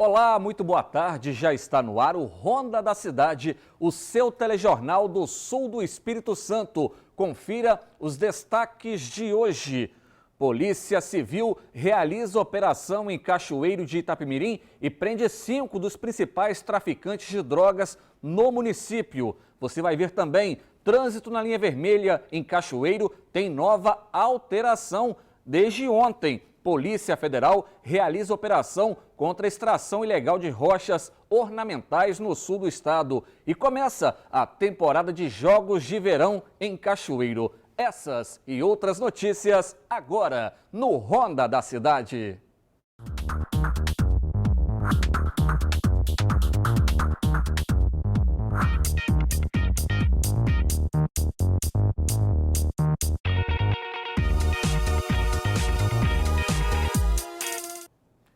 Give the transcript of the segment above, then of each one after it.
Olá, muito boa tarde. Já está no ar o Ronda da Cidade, o seu telejornal do sul do Espírito Santo. Confira os destaques de hoje. Polícia Civil realiza operação em Cachoeiro de Itapemirim e prende 5 dos principais traficantes de drogas no município. Você vai ver também, trânsito na linha vermelha em Cachoeiro tem nova alteração desde ontem. Polícia Federal realiza operação contra a extração ilegal de rochas ornamentais no sul do estado. E começa a temporada de Jogos de Verão em Cachoeiro. Essas e outras notícias agora no Ronda da Cidade.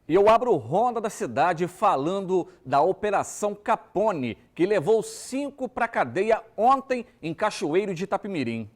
E eu abro o Ronda da Cidade falando da Operação Capone, que levou 5 para a cadeia ontem em Cachoeiro de Itapemirim.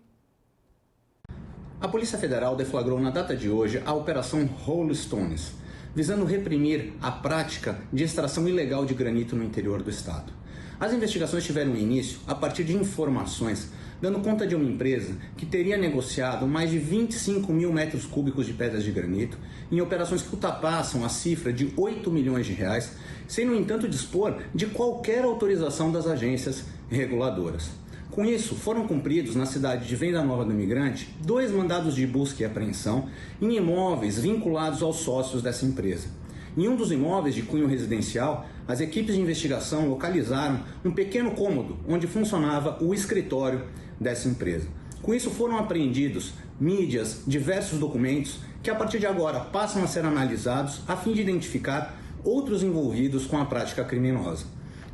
A Polícia Federal deflagrou na data de hoje a Operação Rolling Stones, visando reprimir a prática de extração ilegal de granito no interior do estado. As investigações tiveram início a partir de informações dando conta de uma empresa que teria negociado mais de 25 mil metros cúbicos de pedras de granito em operações que ultrapassam a cifra de 8 milhões de reais, sem, no entanto, dispor de qualquer autorização das agências reguladoras. Com isso, foram cumpridos na cidade de Venda Nova do Imigrante 2 mandados de busca e apreensão em imóveis vinculados aos sócios dessa empresa. Em um dos imóveis de cunho residencial, as equipes de investigação localizaram um pequeno cômodo onde funcionava o escritório dessa empresa. Com isso foram apreendidos mídias, diversos documentos que a partir de agora passam a ser analisados a fim de identificar outros envolvidos com a prática criminosa.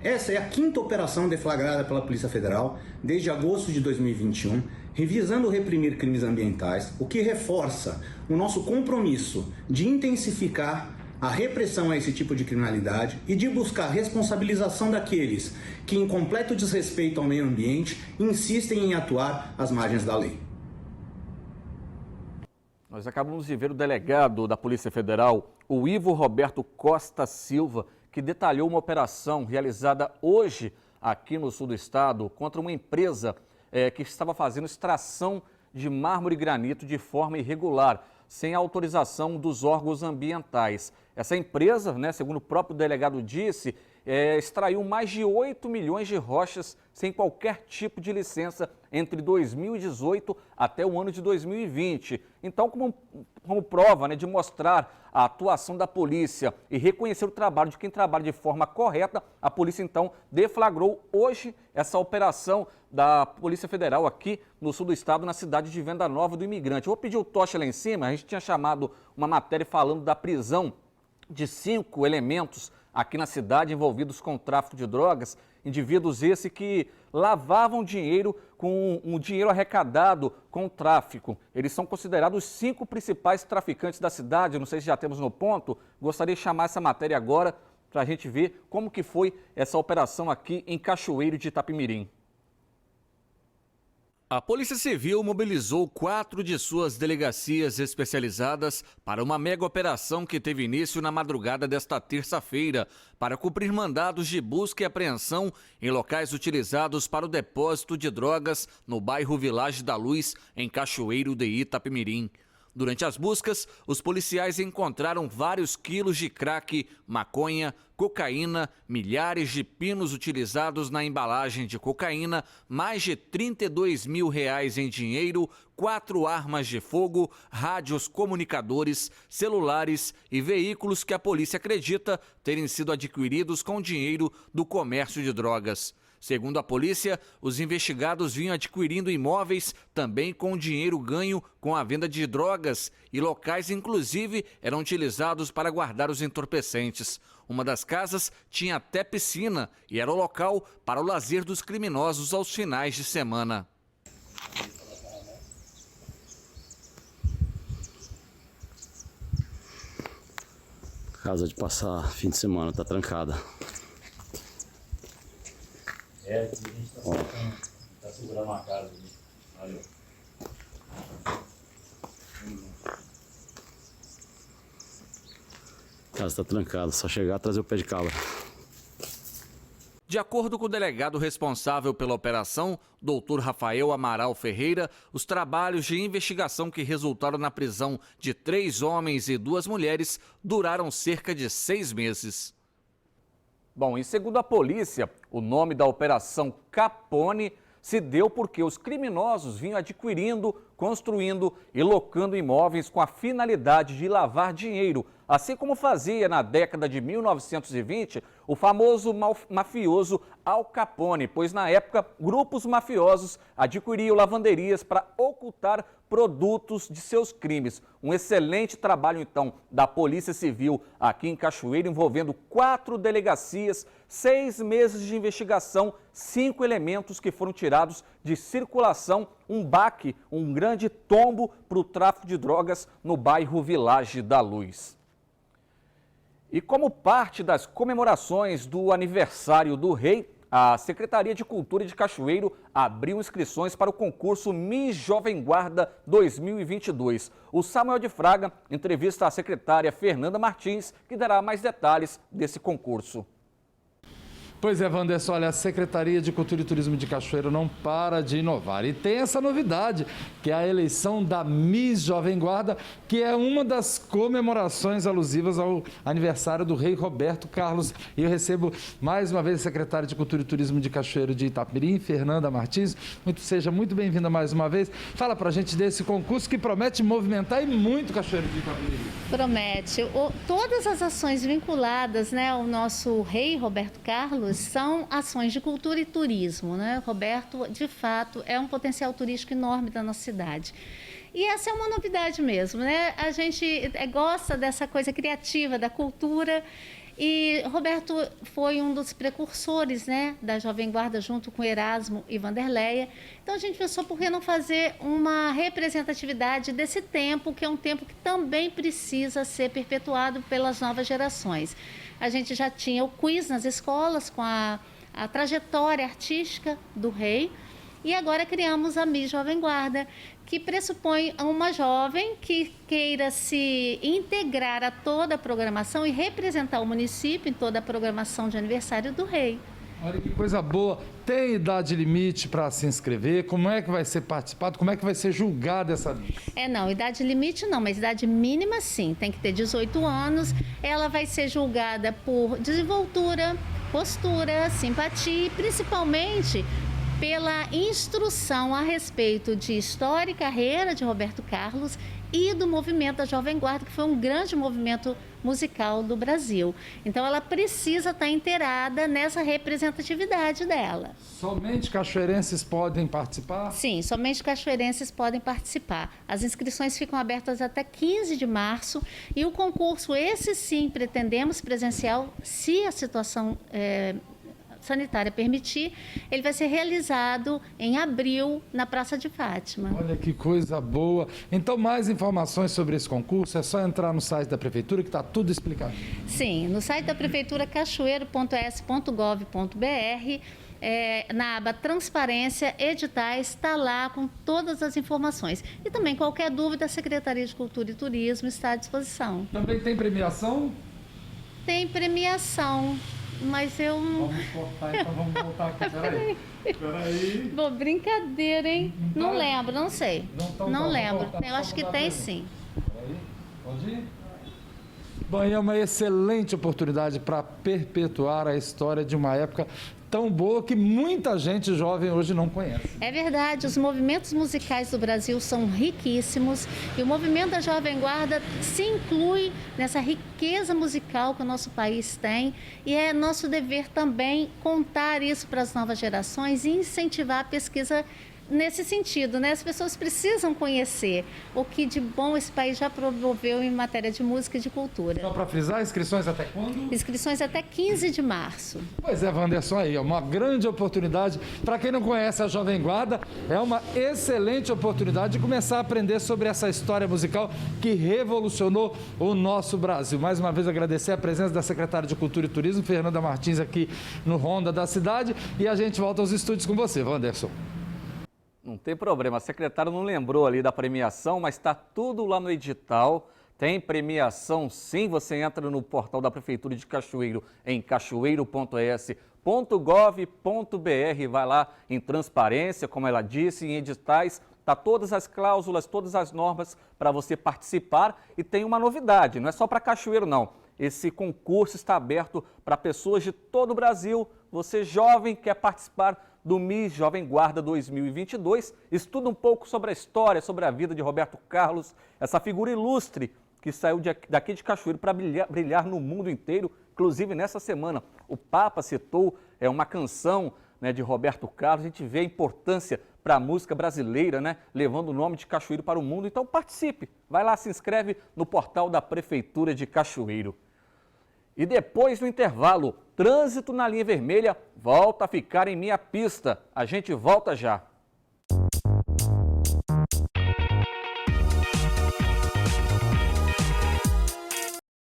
Essa é a 5ª operação deflagrada pela Polícia Federal desde agosto de 2021, revisando reprimir crimes ambientais, o que reforça o nosso compromisso de intensificar a repressão a esse tipo de criminalidade e de buscar responsabilização daqueles que, em completo desrespeito ao meio ambiente, insistem em atuar às margens da lei. Nós acabamos de ver o delegado da Polícia Federal, o Ivo Roberto Costa Silva, que detalhou uma operação realizada hoje aqui no sul do estado contra uma empresa que estava fazendo extração de mármore e granito de forma irregular, sem autorização dos órgãos ambientais. Essa empresa, segundo o próprio delegado disse, extraiu mais de 8 milhões de rochas sem qualquer tipo de licença entre 2018 até o ano de 2020. Então, como prova de mostrar a atuação da polícia e reconhecer o trabalho de quem trabalha de forma correta, a polícia então deflagrou hoje essa operação da Polícia Federal aqui no sul do estado, na cidade de Venda Nova do Imigrante. Eu vou pedir o tocha lá em cima, a gente tinha chamado uma matéria falando da prisão de 5 elementos aqui na cidade envolvidos com o tráfico de drogas, indivíduos esse que lavavam dinheiro com um dinheiro arrecadado com o tráfico. Eles são considerados os 5 principais traficantes da cidade, não sei se já temos no ponto, gostaria de chamar essa matéria agora para a gente ver como que foi essa operação aqui em Cachoeiro de Itapemirim. A Polícia Civil mobilizou 4 de suas delegacias especializadas para uma mega operação que teve início na madrugada desta terça-feira para cumprir mandados de busca e apreensão em locais utilizados para o depósito de drogas no bairro Vilagem da Luz, em Cachoeiro de Itapemirim. Durante as buscas, os policiais encontraram vários quilos de crack, maconha, cocaína, milhares de pinos utilizados na embalagem de cocaína, mais de 32 mil reais em dinheiro, 4 armas de fogo, rádios comunicadores, celulares e veículos que a polícia acredita terem sido adquiridos com dinheiro do comércio de drogas. Segundo a polícia, os investigados vinham adquirindo imóveis também com dinheiro ganho com a venda de drogas e locais, inclusive, eram utilizados para guardar os entorpecentes. Uma das casas tinha até piscina e era o local para o lazer dos criminosos aos finais de semana. Casa de passar fim de semana, tá trancada. Aqui a gente tá segurando uma casa ali. Olha. A casa está trancada, só chegar e trazer o pé de cabra. De acordo com o delegado responsável pela operação, Dr. Rafael Amaral Ferreira, os trabalhos de investigação que resultaram na prisão de 3 homens e 2 mulheres duraram cerca de 6 meses. Bom, e segundo a polícia, o nome da Operação Capone se deu porque os criminosos vinham adquirindo, construindo e locando imóveis com a finalidade de lavar dinheiro, assim como fazia na década de 1920 o famoso mafioso Al Capone, pois na época grupos mafiosos adquiriam lavanderias para ocultar produtos de seus crimes. Um excelente trabalho, então, da Polícia Civil aqui em Cachoeiro, envolvendo 4 delegacias, 6 meses de investigação, 5 elementos que foram tirados de circulação, um baque, um grande tombo para o tráfico de drogas no bairro Village da Luz. E como parte das comemorações do aniversário do rei, a Secretaria de Cultura de Cachoeiro abriu inscrições para o concurso Miss Jovem Guarda 2022. O Samuel de Fraga entrevista a secretária Fernanda Martins, que dará mais detalhes desse concurso. Pois é, Wanderson, olha, a Secretaria de Cultura e Turismo de Cachoeiro não para de inovar. E tem essa novidade, que é a eleição da Miss Jovem Guarda, que é uma das comemorações alusivas ao aniversário do rei Roberto Carlos. E eu recebo mais uma vez a Secretária de Cultura e Turismo de Cachoeiro de Itapemirim, Fernanda Martins. Seja muito bem-vinda mais uma vez. Fala pra gente desse concurso que promete movimentar e muito Cachoeiro de Itapemirim. Promete. Todas as ações vinculadas, né, ao nosso rei Roberto Carlos são ações de cultura e turismo, né? Roberto, de fato, é um potencial turístico enorme da nossa cidade. E essa é uma novidade mesmo, né? A gente gosta dessa coisa criativa da cultura. E Roberto foi um dos precursores, né, da Jovem Guarda, junto com Erasmo e Vanderleia. Então a gente pensou, por que não fazer uma representatividade desse tempo, que é um tempo que também precisa ser perpetuado pelas novas gerações. A gente já tinha o quiz nas escolas com a trajetória artística do rei. E agora criamos a Miss Jovem Guarda, que pressupõe uma jovem que queira se integrar a toda a programação e representar o município em toda a programação de aniversário do rei. Olha que coisa boa. Tem idade limite para se inscrever? Como é que vai ser participado? Como é que vai ser julgada essa Miss? Não, idade limite não, mas idade mínima sim. Tem que ter 18 anos. Ela vai ser julgada por desenvoltura, postura, simpatia e principalmente pela instrução a respeito de história e carreira de Roberto Carlos e do movimento da Jovem Guarda, que foi um grande movimento musical do Brasil. Então, ela precisa estar inteirada nessa representatividade dela. Somente cachoeirenses podem participar? Sim, somente cachoeirenses podem participar. As inscrições ficam abertas até 15 de março e o concurso, esse sim, pretendemos presencial, se a situação sanitária permitir, ele vai ser realizado em abril na Praça de Fátima. Olha que coisa boa. Então, mais informações sobre esse concurso, é só entrar no site da Prefeitura que está tudo explicado. Sim, no site da Prefeitura, cachoeiro.s.gov.br, na aba Transparência, Editais, está lá com todas as informações. E também qualquer dúvida, a Secretaria de Cultura e Turismo está à disposição. Também tem premiação? Tem premiação. Mas eu não... Vamos cortar, então vamos voltar aqui. Peraí. Bom, brincadeira, hein? Não lembro, não sei. Não lembro. Voltar, eu acho que tem sim. Peraí, pode ir? Bom, é uma excelente oportunidade para perpetuar a história de uma época tão boa que muita gente jovem hoje não conhece. É verdade, os movimentos musicais do Brasil são riquíssimos e o movimento da Jovem Guarda se inclui nessa riqueza musical que o nosso país tem e é nosso dever também contar isso para as novas gerações e incentivar a pesquisa nesse sentido, né? As pessoas precisam conhecer o que de bom esse país já promoveu em matéria de música e de cultura. Só para frisar, inscrições até quando? Inscrições até 15 de março. Pois é, Wanderson, aí é uma grande oportunidade. Para quem não conhece a Jovem Guarda, é uma excelente oportunidade de começar a aprender sobre essa história musical que revolucionou o nosso Brasil. Mais uma vez agradecer a presença da secretária de Cultura e Turismo, Fernanda Martins, aqui no Ronda da Cidade. E a gente volta aos estúdios com você, Wanderson. Não tem problema, a secretária não lembrou ali da premiação, mas está tudo lá no edital, Tem premiação sim, você entra no portal da Prefeitura de Cachoeiro em cachoeiro.es.gov.br, vai lá em transparência, como ela disse, em editais, tá todas as cláusulas, todas as normas para você participar. E tem uma novidade, não é só para Cachoeiro não, esse concurso está aberto para pessoas de todo o Brasil. Você jovem quer participar do Miss Jovem Guarda 2022, estuda um pouco sobre a história, sobre a vida de Roberto Carlos, essa figura ilustre que saiu daqui de Cachoeiro para brilhar no mundo inteiro. Inclusive, nessa semana, o Papa citou uma canção, né, de Roberto Carlos. A gente vê a importância para a música brasileira, né, levando o nome de Cachoeiro para o mundo. Então, participe. Vai lá, se inscreve no portal da Prefeitura de Cachoeiro. E depois do intervalo, trânsito na linha vermelha volta a ficar em minha pista. A gente volta já.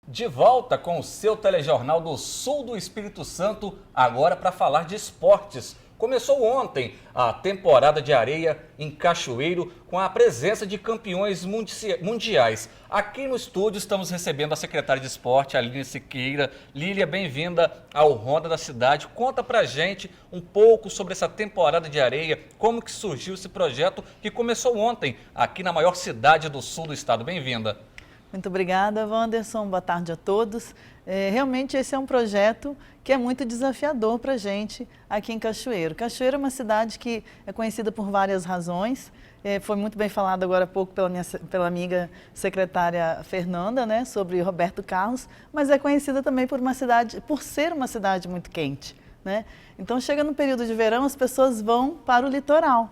De volta com o seu telejornal do Sul do Espírito Santo, agora para falar de esportes. Começou ontem a temporada de areia em Cachoeiro com a presença de campeões mundiais. Aqui no estúdio estamos recebendo a secretária de esporte, Aline Siqueira. Lília, bem-vinda ao Ronda da Cidade. Conta pra gente um pouco sobre essa temporada de areia, como que surgiu esse projeto que começou ontem aqui na maior cidade do sul do estado. Bem-vinda. Muito obrigada, Wanderson. Boa tarde a todos. Realmente esse é um projeto que é muito desafiador para a gente aqui em Cachoeiro. Cachoeiro é uma cidade que é conhecida por várias razões. Foi muito bem falado agora há pouco pela amiga secretária Fernanda, né, sobre Roberto Carlos, mas é conhecida também por ser uma cidade muito quente, né? Então chega no período de verão, as pessoas vão para o litoral.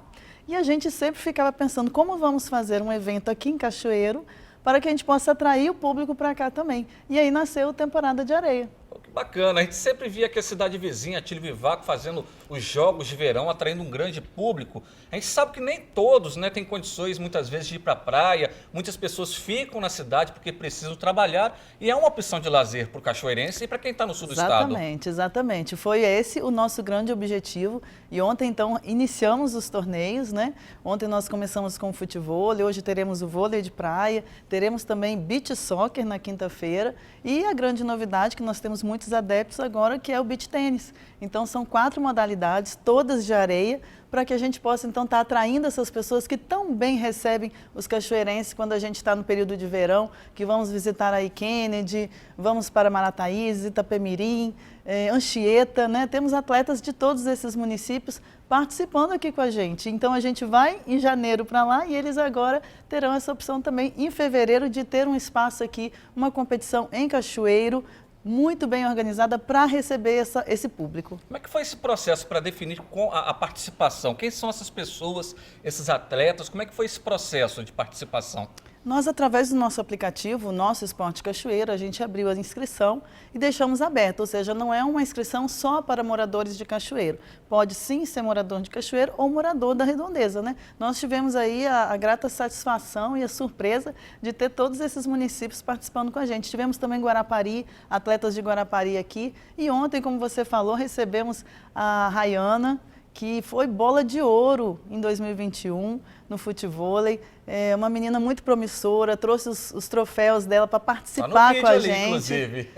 E a gente sempre ficava pensando como vamos fazer um evento aqui em Cachoeiro para que a gente possa atrair o público para cá também. E aí nasceu a temporada de areia. Que bacana, a gente sempre via que a cidade vizinha, Atílio Vivaco, fazendo os jogos de verão, atraindo um grande público. A gente sabe que nem todos, né, têm condições muitas vezes de ir para a praia, muitas pessoas ficam na cidade porque precisam trabalhar e é uma opção de lazer para o cachoeirense e para quem está no sul do estado. Exatamente. Foi esse o nosso grande objetivo e ontem então iniciamos os torneios, né? Ontem nós começamos com o futevôlei, hoje teremos o vôlei de praia, teremos também beach soccer na quinta-feira e a grande novidade que nós temos muitos adeptos agora, que é o beach tênis. Então são 4 modalidades, todas de areia, para que a gente possa então estar atraindo essas pessoas que tão bem recebem os cachoeirenses quando a gente está no período de verão, que vamos visitar aí Kennedy, vamos para Marataízes, Itapemirim, Anchieta, né? Temos atletas de todos esses municípios participando aqui com a gente. Então a gente vai em janeiro para lá e eles agora terão essa opção também em fevereiro de ter um espaço aqui, uma competição em Cachoeiro, muito bem organizada para receber esse público. Como é que foi esse processo para definir a participação? Quem são essas pessoas, esses atletas? Como é que foi esse processo de participação? Nós, através do nosso aplicativo, o Nosso Esporte Cachoeiro, a gente abriu a inscrição e deixamos aberto, ou seja, não é uma inscrição só para moradores de Cachoeiro. Pode sim ser morador de Cachoeiro ou morador da Redondeza, né? Nós tivemos aí a grata satisfação e a surpresa de ter todos esses municípios participando com a gente. Tivemos também Guarapari, atletas de Guarapari aqui, e ontem, como você falou, recebemos a Rayana, que foi bola de ouro em 2021 no futevôlei. É uma menina muito promissora, trouxe os troféus dela para participar com a gente. Inclusive.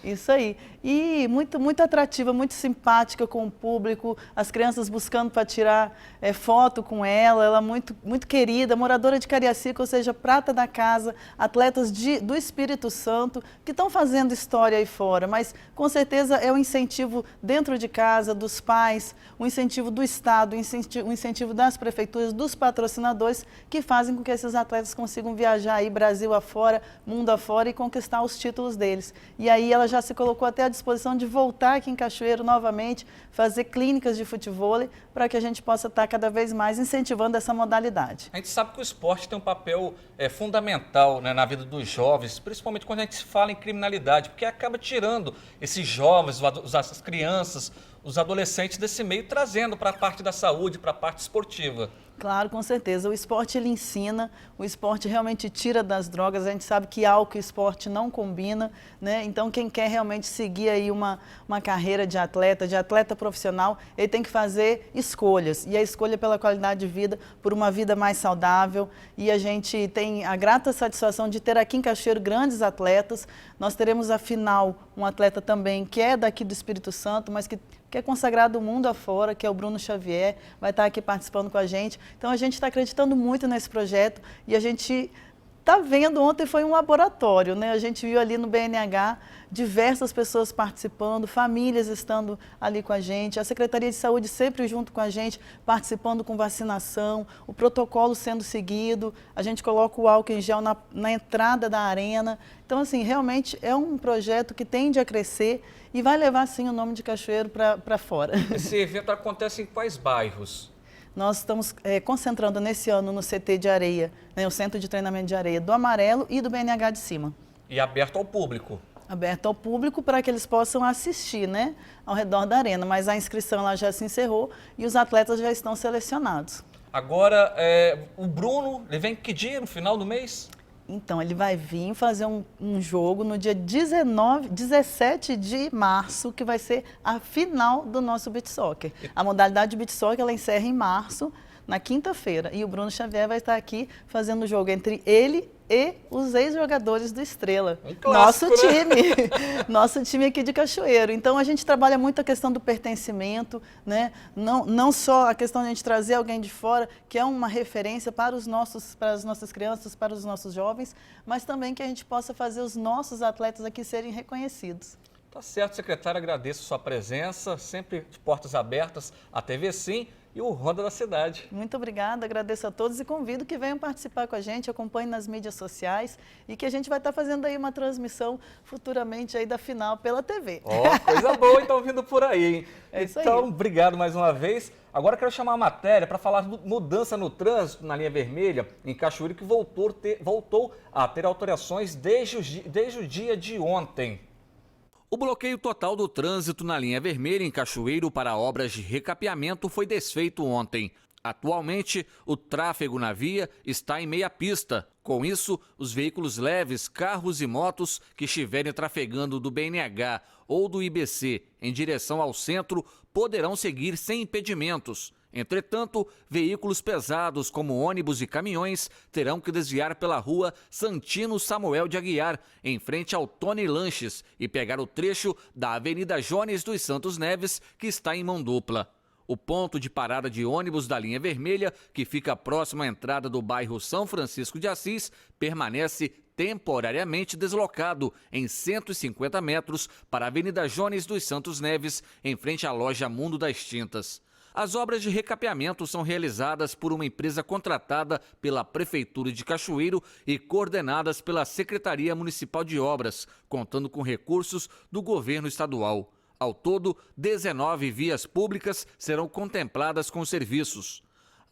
Isso aí. E muito atrativa, muito simpática com o público, as crianças buscando para tirar foto com ela muito querida, moradora de Cariacica, ou seja, prata da casa, atletas do Espírito Santo, que estão fazendo história aí fora, mas com certeza é um incentivo dentro de casa, dos pais, um incentivo do Estado, um incentivo das prefeituras, dos patrocinadores, que fazem com que esses atletas consigam viajar aí Brasil afora, mundo afora e conquistar os títulos deles. E aí ela já se colocou até à disposição de voltar aqui em Cachoeiro novamente, fazer clínicas de futevôlei, para que a gente possa estar cada vez mais incentivando essa modalidade. A gente sabe que o esporte tem um papel fundamental, né, na vida dos jovens, principalmente quando a gente fala em criminalidade, porque acaba tirando esses jovens, as crianças, os adolescentes desse meio, trazendo para a parte da saúde, para a parte esportiva. Claro, com certeza. O esporte ele ensina, o esporte realmente tira das drogas. A gente sabe que álcool e esporte não combina, né? Então quem quer realmente seguir aí uma carreira de atleta profissional, ele tem que fazer escolhas. E a escolha pela qualidade de vida, por uma vida mais saudável. E a gente tem a grata satisfação de ter aqui em Cachoeiro grandes atletas. Nós teremos a final um atleta também que é daqui do Espírito Santo, mas que é consagrado o mundo afora, que é o Bruno Xavier, vai estar aqui participando com a gente. Então a gente está acreditando muito nesse projeto e a gente está vendo, ontem foi um laboratório, né? A gente viu ali no BNH diversas pessoas participando, famílias estando ali com a gente, a Secretaria de Saúde sempre junto com a gente, participando com vacinação, o protocolo sendo seguido, a gente coloca o álcool em gel na entrada da arena. Então, assim, realmente é um projeto que tende a crescer e vai levar, sim, o nome de Cachoeiro para fora. Esse evento acontece em quais bairros? Nós estamos concentrando nesse ano no CT de areia, né, o Centro de Treinamento de Areia do Amarelo e do BNH de Cima. E aberto ao público? Aberto ao público para que eles possam assistir, né, ao redor da arena, mas a inscrição lá já se encerrou e os atletas já estão selecionados. Agora, o Bruno, ele vem que dia, no final do mês? Então, ele vai vir fazer um jogo no dia 17 de março, que vai ser a final do nosso beach soccer. A modalidade de beach soccer, ela encerra em março, na quinta-feira. E o Bruno Xavier vai estar aqui fazendo o jogo entre ele e os ex-jogadores do Estrela. Um clássico, nosso time, nosso time aqui de Cachoeiro. Então a gente trabalha muito a questão do pertencimento, né? Não só a questão de a gente trazer alguém de fora, que é uma referência para as nossas crianças, para os nossos jovens, mas também que a gente possa fazer os nossos atletas aqui serem reconhecidos. Tá certo, secretário, agradeço a sua presença, sempre de portas abertas, a TV Sim e o Roda da Cidade. Muito obrigada, agradeço a todos e convido que venham participar com a gente, acompanhem nas mídias sociais e que a gente vai estar fazendo aí uma transmissão futuramente aí da final pela TV. Ó, coisa boa, então vindo por aí, hein? É isso aí. Então, obrigado mais uma vez. Agora eu quero chamar a matéria para falar mudança no trânsito na linha vermelha em Cachoeiro, que voltou a ter alterações desde o dia de ontem. O bloqueio total do trânsito na linha vermelha em Cachoeiro para obras de recapeamento foi desfeito ontem. Atualmente, o tráfego na via está em meia pista. Com isso, os veículos leves, carros e motos que estiverem trafegando do BNH ou do IBC em direção ao centro poderão seguir sem impedimentos. Entretanto, veículos pesados como ônibus e caminhões terão que desviar pela rua Santino Samuel de Aguiar, em frente ao Tony Lanches, e pegar o trecho da Avenida Jones dos Santos Neves, que está em mão dupla. O ponto de parada de ônibus da linha vermelha, que fica próximo à entrada do bairro São Francisco de Assis, permanece temporariamente deslocado em 150 metros para a Avenida Jones dos Santos Neves, em frente à loja Mundo das Tintas. As obras de recapeamento são realizadas por uma empresa contratada pela Prefeitura de Cachoeiro e coordenadas pela Secretaria Municipal de Obras, contando com recursos do governo estadual. Ao todo, 19 vias públicas serão contempladas com os serviços.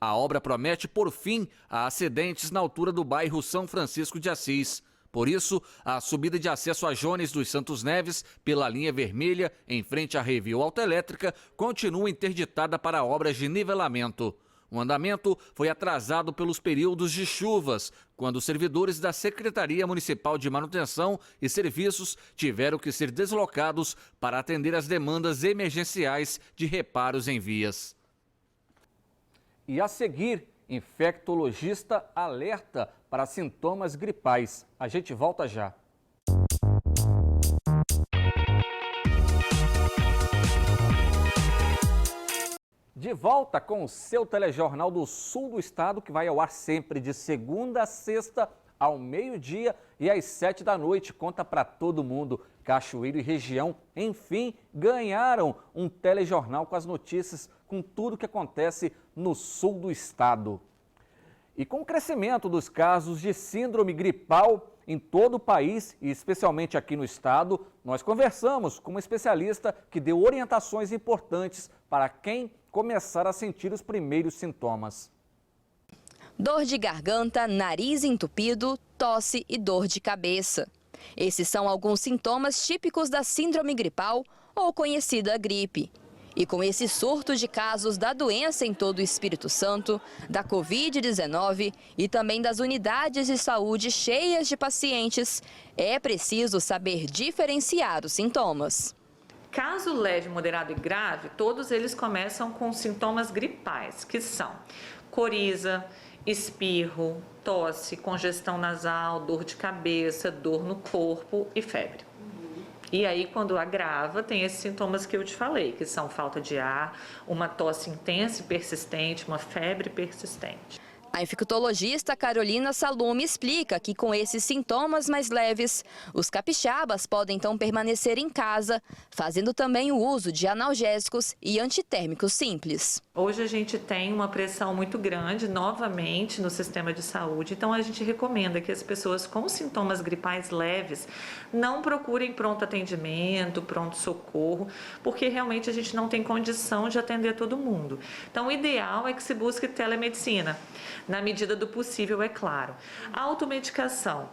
A obra promete pôr fim a acidentes na altura do bairro São Francisco de Assis. Por isso, a subida de acesso a Jones dos Santos Neves pela linha vermelha, em frente à Revil Autoelétrica, continua interditada para obras de nivelamento. O andamento foi atrasado pelos períodos de chuvas, quando os servidores da Secretaria Municipal de Manutenção e Serviços tiveram que ser deslocados para atender às demandas emergenciais de reparos em vias. E a seguir, infectologista alerta para sintomas gripais. A gente volta já. De volta com o seu telejornal do Sul do Estado, que vai ao ar sempre de segunda a sexta, ao meio-dia e às 7 da noite. Conta para todo mundo. Cachoeiro e região, enfim, ganharam um telejornal com as notícias, com tudo que acontece no sul do estado. E com o crescimento dos casos de síndrome gripal em todo o país, e especialmente aqui no estado, nós conversamos com uma especialista que deu orientações importantes para quem começar a sentir os primeiros sintomas. Dor de garganta, nariz entupido, tosse e dor de cabeça. Esses são alguns sintomas típicos da síndrome gripal ou conhecida gripe. E com esse surto de casos da doença em todo o Espírito Santo, da Covid-19 e também das unidades de saúde cheias de pacientes, é preciso saber diferenciar os sintomas. Caso leve, moderado e grave, todos eles começam com sintomas gripais, que são coriza, espirro, tosse, congestão nasal, dor de cabeça, dor no corpo e febre. E aí, quando agrava, tem esses sintomas que eu te falei, que são falta de ar, uma tosse intensa e persistente, uma febre persistente. A infectologista Carolina Salume explica que com esses sintomas mais leves, os capixabas podem então permanecer em casa, fazendo também o uso de analgésicos e antitérmicos simples. Hoje a gente tem uma pressão muito grande novamente no sistema de saúde, então a gente recomenda que as pessoas com sintomas gripais leves não procurem pronto atendimento, pronto socorro, porque realmente a gente não tem condição de atender todo mundo. Então o ideal é que se busque telemedicina. Na medida do possível, é claro. A automedicação.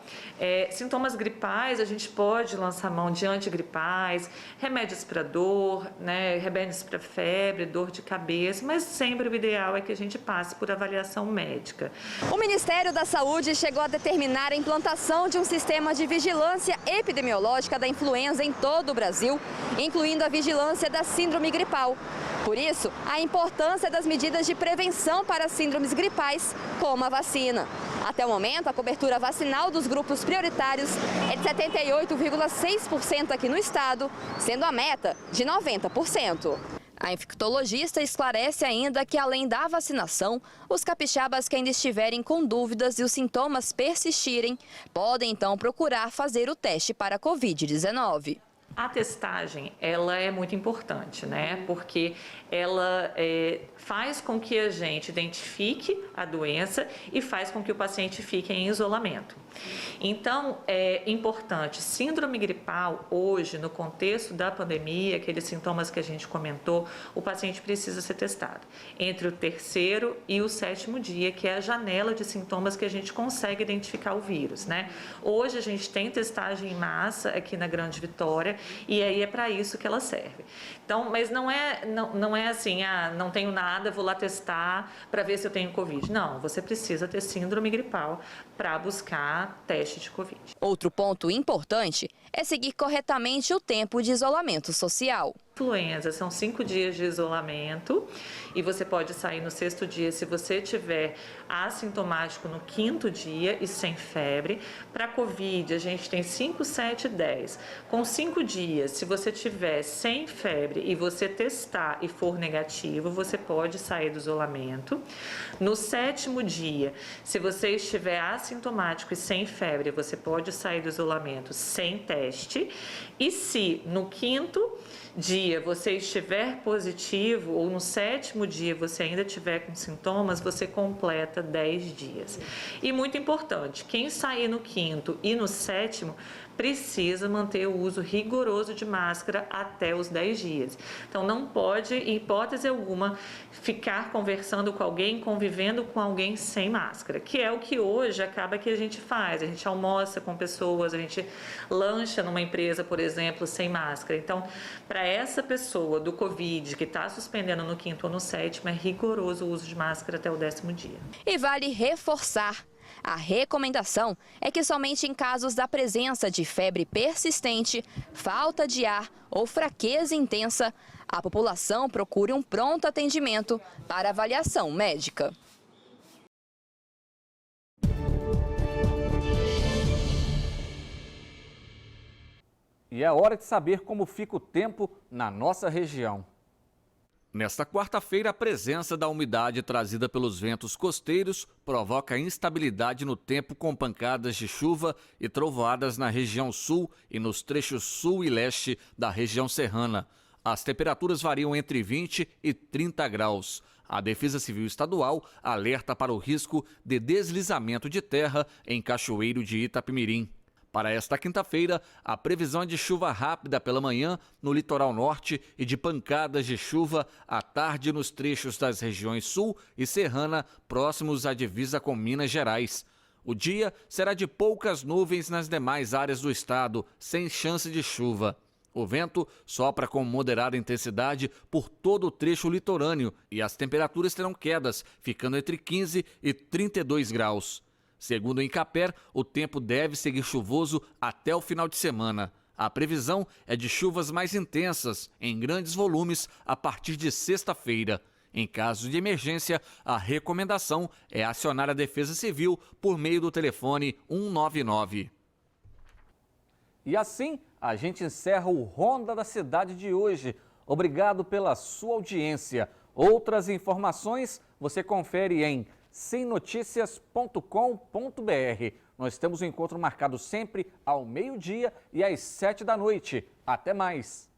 Sintomas gripais, a gente pode lançar mão de antigripais, remédios para dor, remédios para febre, dor de cabeça, mas sempre o ideal é que a gente passe por avaliação médica. O Ministério da Saúde chegou a determinar a implantação de um sistema de vigilância epidemiológica da influenza em todo o Brasil, incluindo a vigilância da síndrome gripal. Por isso, a importância das medidas de prevenção para síndromes gripais, como a vacina. Até o momento, a cobertura vacinal dos grupos prioritários é de 78,6% aqui no estado, sendo a meta de 90%. A infectologista esclarece ainda que, além da vacinação, os capixabas que ainda estiverem com dúvidas e os sintomas persistirem, podem então procurar fazer o teste para a Covid-19. A testagem, ela é muito importante, Porque ela faz com que a gente identifique a doença e faz com que o paciente fique em isolamento. Então, é importante, síndrome gripal, hoje, no contexto da pandemia, aqueles sintomas que a gente comentou, o paciente precisa ser testado entre o 3º e o 7º dia, que é a janela de sintomas que a gente consegue identificar o vírus, Hoje a gente tem testagem em massa aqui na Grande Vitória e aí é para isso que ela serve. Então, mas não é assim, não tenho nada, vou lá testar para ver se eu tenho Covid. Não, você precisa ter síndrome gripal para buscar teste de Covid. Outro ponto importante é seguir corretamente o tempo de isolamento social. Influenza são 5 dias de isolamento e você pode sair no 6º dia se você tiver assintomático no 5º dia e sem febre. Para Covid, a gente tem 5, 7 e 10. Com 5 dias, se você tiver sem febre e você testar e for negativo, você pode sair do isolamento. No 7º dia, se você estiver assintomático e sem febre, você pode sair do isolamento sem teste. E se no 5º dia você estiver positivo ou no 7º dia você ainda estiver com sintomas, você completa 10 dias. E muito importante, quem sair no 5º e no 7º precisa manter o uso rigoroso de máscara até os 10 dias. Então não pode, em hipótese alguma, ficar conversando com alguém, convivendo com alguém sem máscara, que é o que hoje acaba que a gente faz. A gente almoça com pessoas, a gente lancha numa empresa, por exemplo, sem máscara. Então, para essa pessoa do Covid que está suspendendo no 5º ou no 7º, é rigoroso o uso de máscara até o 10º dia. E vale reforçar. A recomendação é que somente em casos da presença de febre persistente, falta de ar ou fraqueza intensa, a população procure um pronto atendimento para avaliação médica. E é hora de saber como fica o tempo na nossa região. Nesta quarta-feira, a presença da umidade trazida pelos ventos costeiros provoca instabilidade no tempo com pancadas de chuva e trovoadas na região sul e nos trechos sul e leste da região serrana. As temperaturas variam entre 20 e 30 graus. A Defesa Civil Estadual alerta para o risco de deslizamento de terra em Cachoeiro de Itapemirim. Para esta quinta-feira, a previsão é de chuva rápida pela manhã no litoral norte e de pancadas de chuva à tarde nos trechos das regiões sul e serrana próximos à divisa com Minas Gerais. O dia será de poucas nuvens nas demais áreas do estado, sem chance de chuva. O vento sopra com moderada intensidade por todo o trecho litorâneo e as temperaturas terão quedas, ficando entre 15 e 32 graus. Segundo o Incaper, o tempo deve seguir chuvoso até o final de semana. A previsão é de chuvas mais intensas, em grandes volumes, a partir de sexta-feira. Em caso de emergência, a recomendação é acionar a Defesa Civil por meio do telefone 199. E assim, a gente encerra o Ronda da Cidade de hoje. Obrigado pela sua audiência. Outras informações você confere em semnoticias.com.br. Nós temos um encontro marcado sempre ao meio-dia e às 7 da noite. Até mais!